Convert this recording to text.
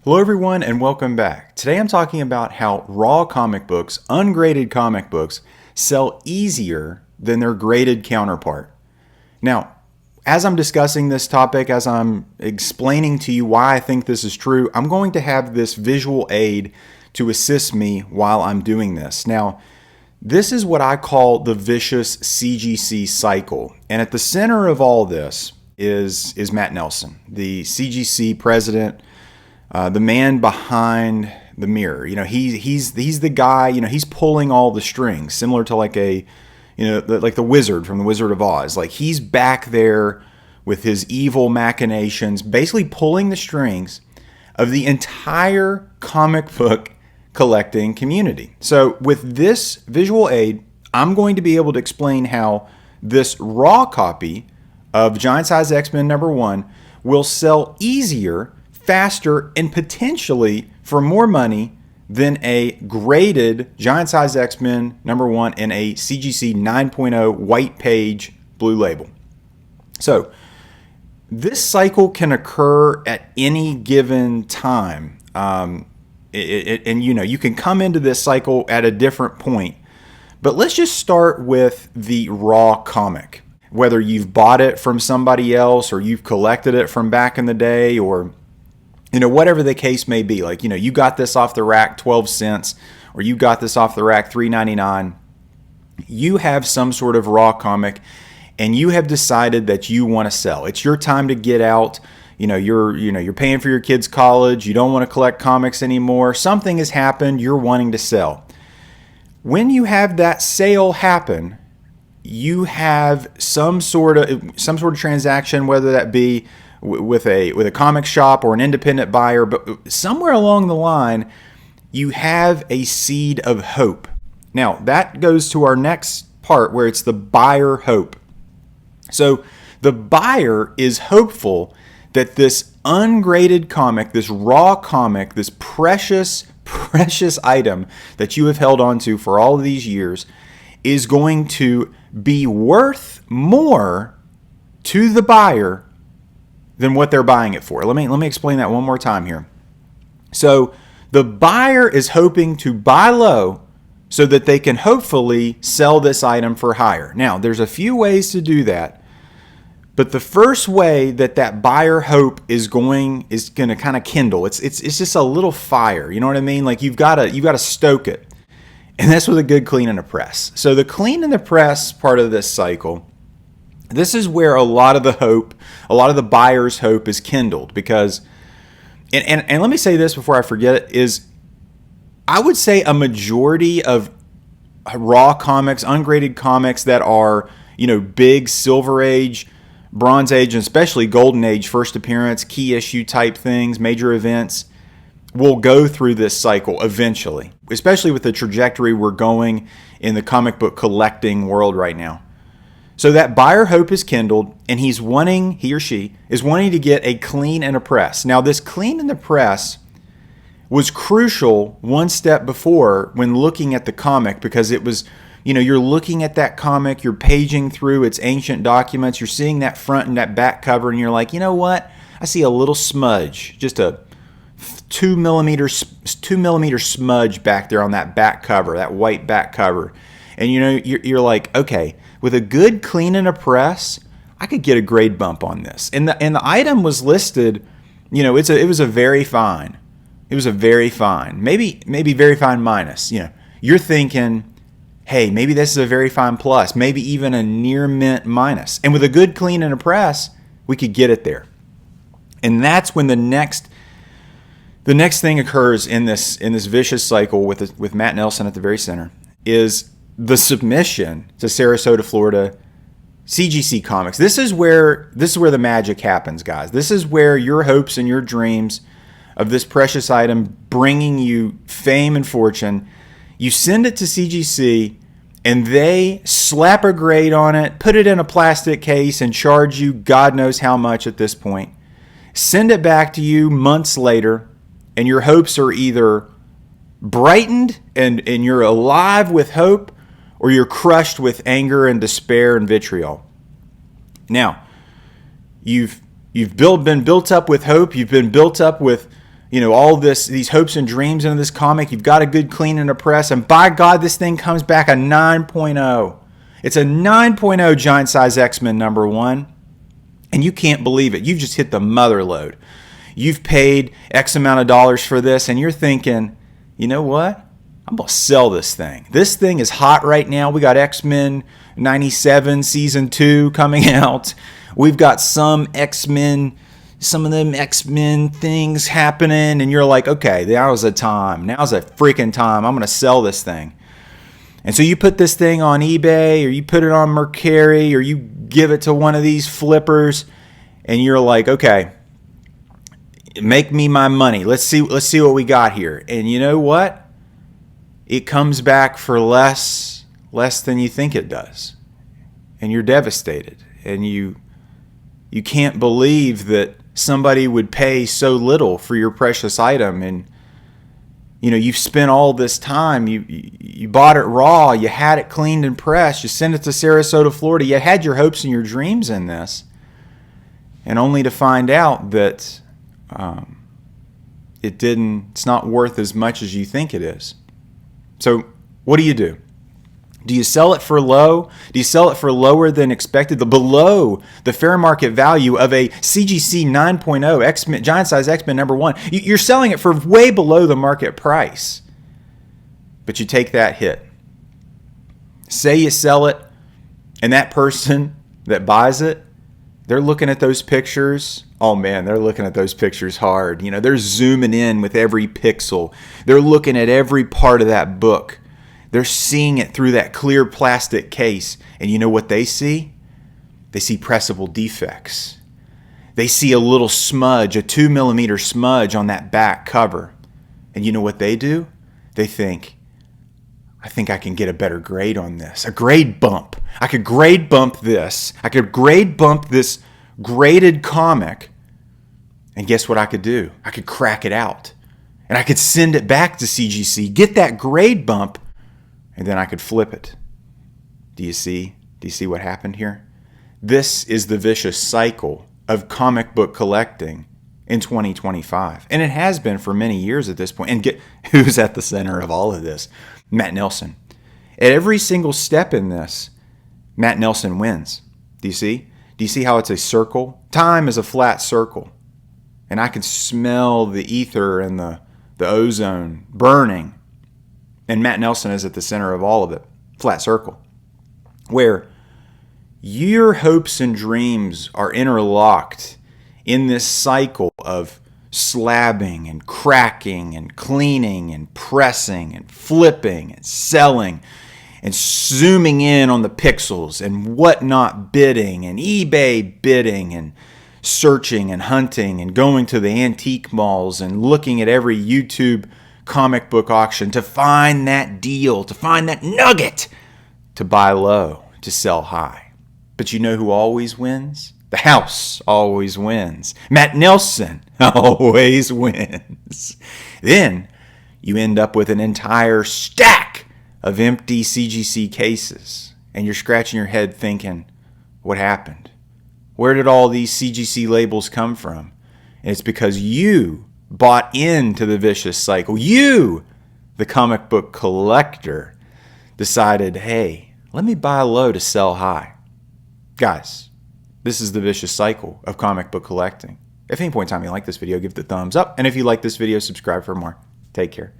Hello everyone and welcome back. Today I'm talking about how raw comic books, ungraded comic books, sell easier than their graded counterpart. Now, as I'm discussing this topic, as I'm explaining to you why I think this is true, I'm going to have this visual aid to assist me while I'm doing this. Now, this is what I call the vicious CGC cycle. And at the center of all this is Matt Nelson, the CGC president, the man behind the mirror. You know, he's the guy. You know, he's pulling all the strings, similar to like the wizard from the Wizard of Oz. Like he's back there with his evil machinations, basically pulling the strings of the entire comic book collecting community. So with this visual aid, I'm going to be able to explain how this raw copy of Giant Size X-Men #1 will sell easier, faster, and potentially for more money than a graded Giant Size X-Men #1 in a CGC 9.0 white page blue label. So this cycle can occur at any given time. And you know, you can come into this cycle at a different point. But let's just start with the raw comic. Whether you've bought it from somebody else or you've collected it from back in the day, or you know, whatever the case may be, like, you know, you got this off the rack 12 cents or you got this off the rack $3.99. You have some sort of raw comic and you have decided that you want to sell. It's your time to get out. You're paying for your kids' college. You don't want to collect comics anymore. Something has happened. You're wanting to sell. When you have that sale happen, you have some sort of transaction, whether that be with a comic shop or an independent buyer, but somewhere along the line, you have a seed of hope. Now, that goes to our next part where it's the buyer hope. So the buyer is hopeful that this ungraded comic, this raw comic, this precious item that you have held on to for all of these years is going to be worth more to the buyer than what they're buying it for. Let me explain that one more time here. So the buyer is hoping to buy low so that they can hopefully sell this item for higher. Now, there's a few ways to do that, but the first way that buyer hope is going to kind of kindle. It's just a little fire. You know what I mean? Like you've got to stoke it. And that's with a good clean and a press. So the clean and the press part of this cycle, this is where a lot of the hope, a lot of the buyer's hope is kindled, because, and let me say this before I forget it, is I would say a majority of raw comics, ungraded comics that are, you know, big Silver Age, Bronze Age, and especially Golden Age first appearance, key issue type things, major events, will go through this cycle eventually, especially with the trajectory we're going in the comic book collecting world right now. So that buyer hope is kindled, and he or she is wanting to get a clean and a press. Now, this clean and the press was crucial one step before when looking at the comic, because it was, you know, you're looking at that comic, you're paging through its ancient documents, you're seeing that front and that back cover, and you're like, you know what? I see a little smudge, just a 2 millimeter smudge back there on that back cover, that white back cover. And you know, you're like, okay, with a good clean and a press, I could get a grade bump on this. And the item was listed, you know, it was a very fine. It was a very fine, maybe very fine minus. You know, you're thinking, hey, maybe this is a very fine plus, maybe even a near mint minus. And with a good clean and a press, we could get it there. And that's when the next thing occurs in this vicious cycle with Matt Nelson at the very center is the submission to Sarasota, Florida, CGC Comics. This is where the magic happens, guys. This is where your hopes and your dreams of this precious item bringing you fame and fortune, you send it to CGC and they slap a grade on it, put it in a plastic case, and charge you God knows how much at this point. Send it back to you months later, and your hopes are either brightened and you're alive with hope, or you're crushed with anger and despair and vitriol. Now, you've been built up with hope. You've been built up with all these hopes and dreams into this comic. You've got a good clean and a press, and by God, this thing comes back a 9.0. It's a 9.0 Giant Size X-Men #1, and you can't believe it. You've just hit the mother lode. You've paid X amount of dollars for this, and you're thinking, you know what? I'm going to sell this thing. This thing is hot right now. We got X-Men 97 Season 2 coming out. We've got some of them X-Men things happening, and you're like, okay, now's the time. Now's a freaking time. I'm going to sell this thing. And so you put this thing on eBay, or you put it on Mercari, or you give it to one of these flippers, and you're like, okay, make me my money. Let's see what we got here. And you know what? It comes back for less than you think it does. And you're devastated. And you can't believe that somebody would pay so little for your precious item. And you've spent all this time. You bought it raw. You had it cleaned and pressed. You sent it to Sarasota, Florida. You had your hopes and your dreams in this. And only to find out that it's not worth as much as you think it is. So what do you do? Do you sell it for low? Do you sell it for lower than expected? Below the fair market value of a CGC 9.0 X-Men, Giant Size X-Men #1. You're selling it for way below the market price. But you take that hit. Say you sell it, and that person that buys it, they're looking at those pictures. Oh man, they're looking at those pictures hard. They're zooming in with every pixel. They're looking at every part of that book. They're seeing it through that clear plastic case. And you know what they see? They see pressable defects. They see a little smudge, a 2mm smudge on that back cover. And you know what they do? They think, I think I can get a better grade on this. A grade bump. I could grade bump this. I could grade bump this graded comic. And guess what I could do? I could crack it out. And I could send it back to CGC, get that grade bump, and then I could flip it. Do you see? Do you see what happened here? This is the vicious cycle of comic book collecting in 2025. And it has been for many years at this point. And who's at the center of all of this? Matt Nelson. At every single step in this, Matt Nelson wins. Do you see? Do you see how it's a circle? Time is a flat circle. And I can smell the ether and the ozone burning. And Matt Nelson is at the center of all of it. Flat circle. Where your hopes and dreams are interlocked in this cycle of slabbing and cracking and cleaning and pressing and flipping and selling and zooming in on the pixels and whatnot bidding and eBay bidding and searching and hunting and going to the antique malls and looking at every YouTube comic book auction to find that deal, to find that nugget, to buy low, to sell high. But you know who always wins? The house always wins. Matt Nelson always wins. Then you end up with an entire stack of empty CGC cases, and you're scratching your head thinking, what happened? Where did all these CGC labels come from? And it's because you bought into the vicious cycle. You, the comic book collector, decided, hey, let me buy low to sell high. Guys, this is the vicious cycle of comic book collecting. If at any point in time you like this video, give it a thumbs up. And if you like this video, subscribe for more. Take care.